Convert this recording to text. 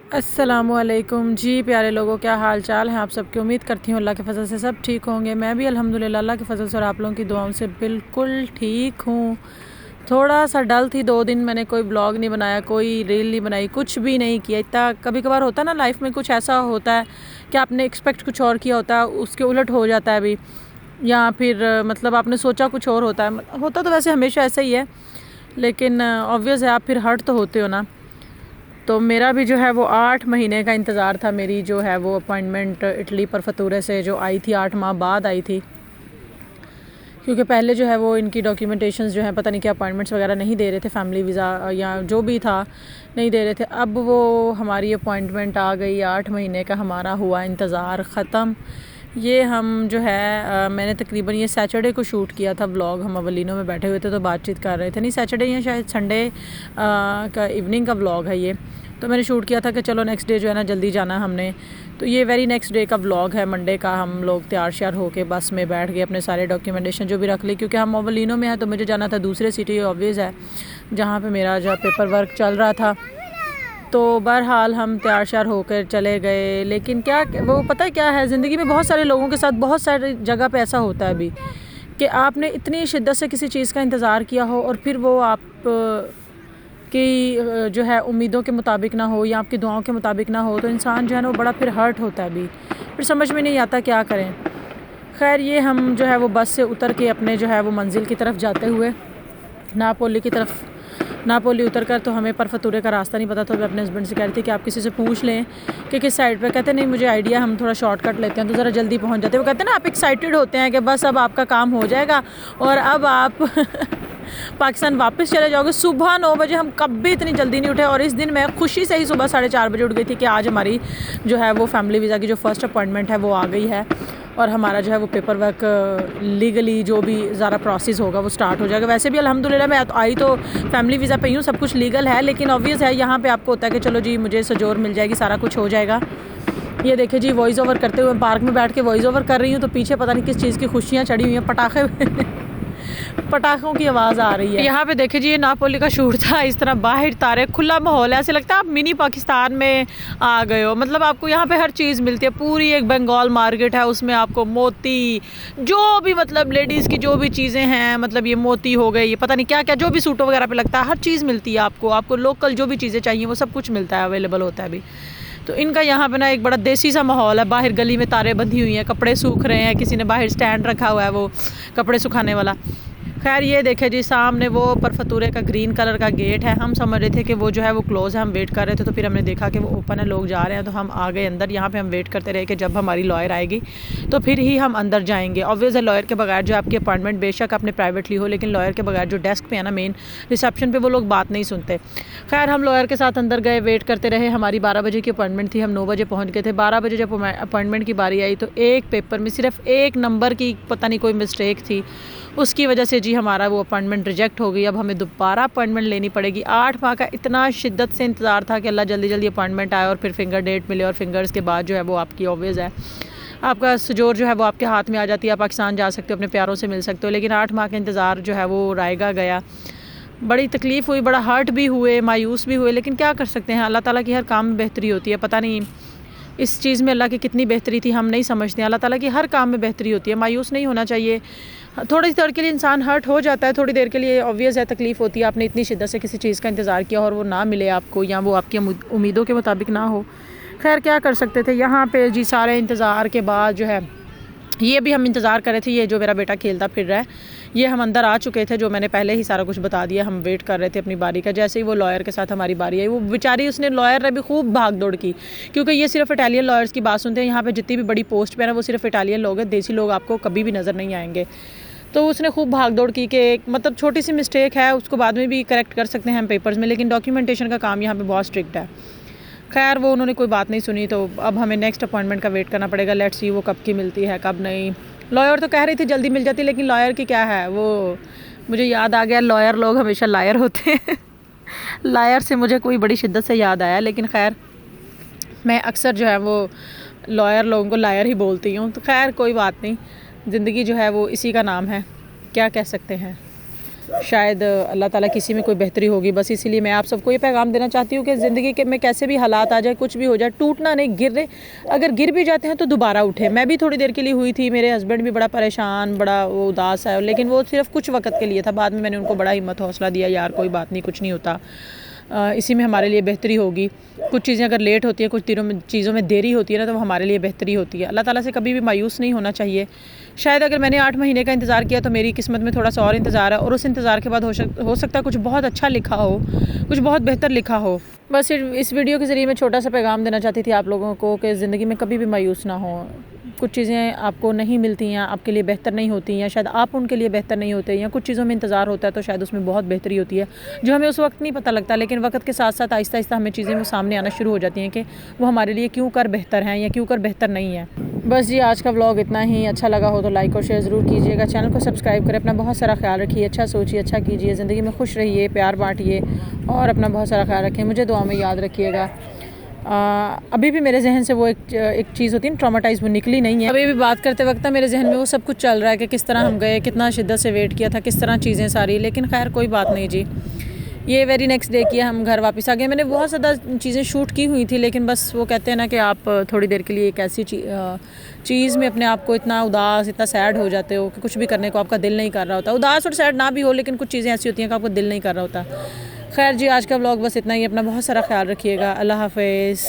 अस्सलामुअलैकुम जी प्यारे लोगों, क्या हाल चाल है आप सबकी। उम्मीद करती हूँ अल्लाह के फजल से सब ठीक होंगे। मैं भी अल्हम्दुलिल्लाह अल्लाह के फजल से और आप लोगों की दुआओं से बिल्कुल ठीक हूँ। थोड़ा सा डल थी, 2 दिन मैंने कोई ब्लॉग नहीं बनाया, कोई रील नहीं बनाई, कुछ भी नहीं किया। इतना कभी कभार होता है ना लाइफ में, कुछ ऐसा होता है कि आपने एक्सपेक्ट कुछ और किया होता है, उसके उलट हो जाता है अभी, या फिर मतलब आपने सोचा कुछ और होता है। होता तो वैसे हमेशा ऐसा ही है, लेकिन ऑब्वियस है आप फिर हर्ट तो होते हो ना। तो मेरा भी जो है वो 8 महीने का इंतज़ार था। मेरी जो है वो अपॉइंटमेंट इटली पर फतूरे से जो आई थी, 8 माह बाद आई थी, क्योंकि पहले जो है वो इनकी डॉक्यूमेंटेशंस जो है पता नहीं क्या अपॉइंटमेंट्स वगैरह नहीं दे रहे थे, फैमिली वीज़ा या जो भी था नहीं दे रहे थे। अब वो हमारी अपॉइंटमेंट आ गई, 8 महीने का हमारा हुआ इंतज़ार ख़त्म। ये हम जो है मैंने तकरीबन ये सैटरडे को शूट किया था व्लॉग। हम अवलिनों में बैठे हुए थे तो बातचीत कर रहे थे, नहीं सैटरडे या शायद संडे का इवनिंग का व्लॉग है ये। तो मैंने शूट किया था कि चलो नेक्स्ट डे जो है ना जल्दी जाना है हमने। तो ये वेरी नेक्स्ट डे का व्लॉग है, मंडे का। हम लोग तैयार श्यार होके बस में बैठ गए, अपने सारे डॉक्यूमेंटेशन जो भी रख ली, क्योंकि हम अवलिनों में हैं तो मुझे जाना था दूसरे सिटी, ऑब्वियस है, जहाँ पे मेरा जो पेपर वर्क चल रहा था। तो बहरहाल हम तैयार श्यार होकर चले गए। लेकिन क्या वो पता है क्या है, ज़िंदगी में बहुत सारे लोगों के साथ बहुत सारी जगह पे ऐसा होता है अभी, कि आपने इतनी शिद्दत से किसी चीज़ का इंतज़ार किया हो और फिर वो आप की जो है उम्मीदों के मुताबिक ना हो या आपकी दुआओं के मुताबिक ना हो, तो इंसान जो है ना वो बड़ा फिर हर्ट होता है अभी, फिर समझ में नहीं आता क्या करें। खैर ये हम जो है वो बस से उतर के अपने जो है वो मंजिल की तरफ जाते हुए नापोली की तरफ, नापोली उतर कर, तो हमें परफतूरे का रास्ता नहीं पता। तो मैं अपने हस्बैंड से कह रही थी कि आप किसी से पूछ लें कि किस साइड पे। कहते नहीं मुझे आइडिया, हम थोड़ा शॉर्टकट लेते हैं तो ज़रा जल्दी पहुंच जाते हैं। वो कहते हैं ना आप एक्साइटेड होते हैं कि बस अब आपका काम हो जाएगा और अब आप पाकिस्तान वापस चले जाओगे। सुबह 9 बजे हम कभी इतनी जल्दी नहीं उठे, और इस दिन मैं खुशी से ही सुबह 4:30 बजे उठ गई थी कि आज हमारी जो है वो फैमिली वीज़ा की जो फ़र्स्ट अपॉइंटमेंट है वो आ गई है, और हमारा जो है वो पेपर वर्क लीगली जो भी ज़रा प्रोसेस होगा वो स्टार्ट हो जाएगा। वैसे भी अल्हम्दुलिल्लाह मैं आई तो फैमिली वीज़ा पे ही हूँ, सब कुछ लीगल है, लेकिन ऑब्वियस है यहाँ पे आपको होता है कि चलो जी मुझे सजोर मिल जाएगी, सारा कुछ हो जाएगा। ये देखिए जी, वॉइस ओवर करते हुए पार्क में बैठ के वॉइस ओवर कर रही हूँ, तो पीछे पता नहीं किस चीज़ की खुशियाँ चढ़ी हुई हैं, पटाखों की आवाज़ आ रही है। यहाँ पे देखिए जी, ये नापोली का शूट था। इस तरह बाहर तारे, खुला माहौल है, ऐसे लगता है आप मिनी पाकिस्तान में आ गए हो। मतलब आपको यहाँ पे हर चीज़ मिलती है, पूरी एक बंगाल मार्केट है, उसमें आपको मोती, जो भी मतलब लेडीज़ की जो भी चीज़ें हैं, मतलब ये मोती हो गए, ये पता नहीं क्या क्या जो भी सूटों वगैरह पे लगता है, हर चीज़ मिलती है आपको लोकल जो भी चीज़ें चाहिए वो सब कुछ मिलता है, अवेलेबल होता है अभी। तो इनका यहाँ पे ना एक बड़ा देसी सा माहौल है। बाहर गली में तारे बंधी हुई हैं, कपड़े सूख रहे हैं, किसी ने बाहर स्टैंड रखा हुआ है वो कपड़े सुखाने वाला। खैर ये देखे जी, सामने वो परफतूरे का ग्रीन कलर का गेट है। हम समझ रहे थे कि वो जो है वो क्लोज़ है, हम वेट कर रहे थे, तो फिर हमने देखा कि वो ओपन है, लोग जा रहे हैं, तो हम आ गए अंदर। यहाँ पे हम वेट करते रहे कि जब हमारी लॉयर आएगी तो फिर ही हम अंदर जाएंगे। ऑब्वियस है लॉयर के बगैर जो आपकी अपॉइंटमेंट बेशक आपने प्राइवेटली हो, लेकिन लॉयर के बगैर जो डेस्क पे है ना, मेन रिसेप्शन पे, वो लोग बात नहीं सुनते। खैर हम लॉयर के साथ अंदर गए, वेट करते रहे। हमारी 12 बजे की अपॉइंटमेंट थी, हम 9 बजे पहुँच गए थे। 12 बजे जब अपॉइंटमेंट की बारी आई तो एक पेपर में सिर्फ एक नंबर की पता नहीं कोई मिस्टेक थी, उसकी वजह से जी हमारा वो अपॉइंटमेंट रिजेक्ट हो गई। अब हमें दोबारा अपॉइंटमेंट लेनी पड़ेगी। 8 माह का इतना शिद्दत से इंतज़ार था कि अल्लाह जल्दी जल्दी अपॉइंटमेंट आए और फिर फिंगर डेट मिले, और फिंगर्स के बाद जो है वो आपकी ऑब्वियस है आपका सजोर जो है वो आपके हाथ में आ जाती है, आप पाकिस्तान जा सकते हो, अपने प्यारों से मिल सकते हो। लेकिन 8 माह का इंतज़ार जो है वो रायगा गया। बड़ी तकलीफ़ हुई, बड़ा हर्ट भी हुए, मायूस भी हुए, लेकिन क्या कर सकते हैं, अल्लाह ताला की हर काम में बेहतरी होती है। पता नहीं इस चीज़ में अल्लाह की कितनी बेहतरी थी, हम नहीं समझते। अल्लाह ताला की हर काम में बेहतरी होती है, मायूस नहीं होना चाहिए। थोड़ी देर के लिए इंसान हर्ट हो जाता है, थोड़ी देर के लिए ऑब्वियस है तकलीफ़ होती है। आपने इतनी शिद्दत से किसी चीज़ का इंतज़ार किया और वो ना मिले आपको, या वो आपकी उम्मीदों के मुताबिक ना हो। खैर क्या कर सकते थे। यहाँ पे जी सारे इंतज़ार के बाद जो है, ये भी हम इंतज़ार कर रहे थे, ये जो मेरा बेटा खेलता फिर रहा है, ये हम अंदर आ चुके थे, जो मैंने पहले ही सारा कुछ बता दिया। हम वेट कर रहे थे अपनी बारी का। जैसे ही वो लॉयर के साथ हमारी बारी आई, वो बेचारी, उसने लॉयर ने भी खूब भाग दौड़ की, क्योंकि ये सिर्फ इटालियन लॉयर्स की बात सुनते हैं। यहाँ पे जितनी भी बड़ी पोस्ट पे है ना, वो सिर्फ इटालियन लोग हैं, देसी लोग आपको कभी भी नज़र नहीं आएंगे। तो उसने खूब भाग दौड़ की कि मतलब छोटी सी मिस्टेक है, उसको बाद में भी करेक्ट कर सकते हैं हम पेपर्स में, लेकिन डॉक्यूमेंटेशन का काम यहाँ पे बहुत स्ट्रिक्ट है। खैर वो उन्होंने कोई बात नहीं सुनी, तो अब हमें नेक्स्ट अपॉइंटमेंट का वेट करना पड़ेगा। लेट्स सी वो कब की मिलती है कब नहीं। लॉयर तो कह रही थी जल्दी मिल जाती, लेकिन लॉयर की क्या है, वो मुझे याद आ गया, लॉयर लोग हमेशा लायर होते हैं। लायर से मुझे कोई बड़ी शिद्दत से याद आया, लेकिन खैर मैं अक्सर जो है वो लॉयर लोगों को लायर ही बोलती हूँ। तो खैर कोई बात नहीं, ज़िंदगी जो है वो इसी का नाम है, क्या कह सकते हैं। शायद अल्लाह ताला किसी में कोई बेहतरी होगी। बस इसीलिए मैं आप सबको ये पैगाम देना चाहती हूँ कि ज़िंदगी के में कैसे भी हालात आ जाए, कुछ भी हो जाए, टूटना नहीं, गिरने, अगर गिर भी जाते हैं तो दोबारा उठे। मैं भी थोड़ी देर के लिए हुई थी, मेरे हस्बैंड भी बड़ा परेशान, बड़ा वो उदास है, लेकिन वो सिर्फ कुछ वक्त के लिए था। बाद में मैंने उनको बड़ा हिम्मत हौसला दिया, यार कोई बात नहीं, कुछ नहीं होता, इसी में हमारे लिए बेहतरी होगी। कुछ चीज़ें अगर लेट होती हैं, कुछ चीज़ों में देरी होती है ना, तो वो हमारे लिए बेहतरी होती है। अल्लाह ताला से कभी भी मायूस नहीं होना चाहिए। शायद अगर मैंने 8 महीने का इंतज़ार किया तो मेरी किस्मत में थोड़ा सा और इंतज़ार है, और उस इंतज़ार के बाद हो सकता है कुछ बहुत अच्छा लिखा हो, कुछ बहुत बेहतर लिखा हो। बस इस वीडियो के ज़रिए मैं छोटा सा पैगाम देना चाहती थी आप लोगों को कि ज़िंदगी में कभी भी मायूस ना हो। कुछ चीज़ें आपको नहीं मिलती हैं, आपके लिए बेहतर नहीं होती हैं, शायद आप उनके लिए बेहतर नहीं होते, या कुछ चीज़ों में इंतज़ार होता है तो शायद उसमें बहुत बेहतरी होती है, जो हमें उस वक्त नहीं पता लगता, लेकिन वक्त के साथ साथ आहिस्ता आहिस्ता हमें चीज़ें वो सामने आना शुरू हो जाती हैं कि वो हमारे लिए क्यों कर बेहतर हैं या क्यों कर बेहतर नहीं है। बस जी, आज का व्लॉग इतना ही। अच्छा लगा हो तो लाइक और शेयर ज़रूर कीजिएगा, चैनल को सब्सक्राइब करें, अपना बहुत सारा ख्याल रखिए, अच्छा सोचिए, अच्छा कीजिए, ज़िंदगी में खुश रहिए, प्यार बांटिए और अपना बहुत सारा ख्याल रखें। मुझे दुआ में याद रखिएगा। अभी भी मेरे जहन से वो एक चीज़ होती है ना, ट्रॉमाटाइज, वो निकली नहीं है। अभी भी बात करते वक्त मेरे जहन में वो सब कुछ चल रहा है कि किस तरह हम गए, कितना शिद्दत से वेट किया था, किस तरह चीज़ें सारी, लेकिन खैर कोई बात नहीं जी। ये वेरी नेक्स्ट डे किया, हम घर वापस आ गए। मैंने बहुत ज़्यादा चीज़ें शूट की हुई थी, लेकिन बस वो कहते हैं ना कि आप थोड़ी देर के लिए एक ऐसी चीज़ में अपने आप को इतना उदास, इतना सैड हो जाते हो कि कुछ भी करने को आपका दिल नहीं कर रहा होता। उदास और सैड ना भी हो, लेकिन कुछ चीज़ें ऐसी होती हैं कि आपको दिल नहीं कर रहा होता। खैर जी, आज का व्लॉग बस इतना ही। अपना बहुत सारा ख्याल रखिएगा। अल्लाह हाफ़िज़।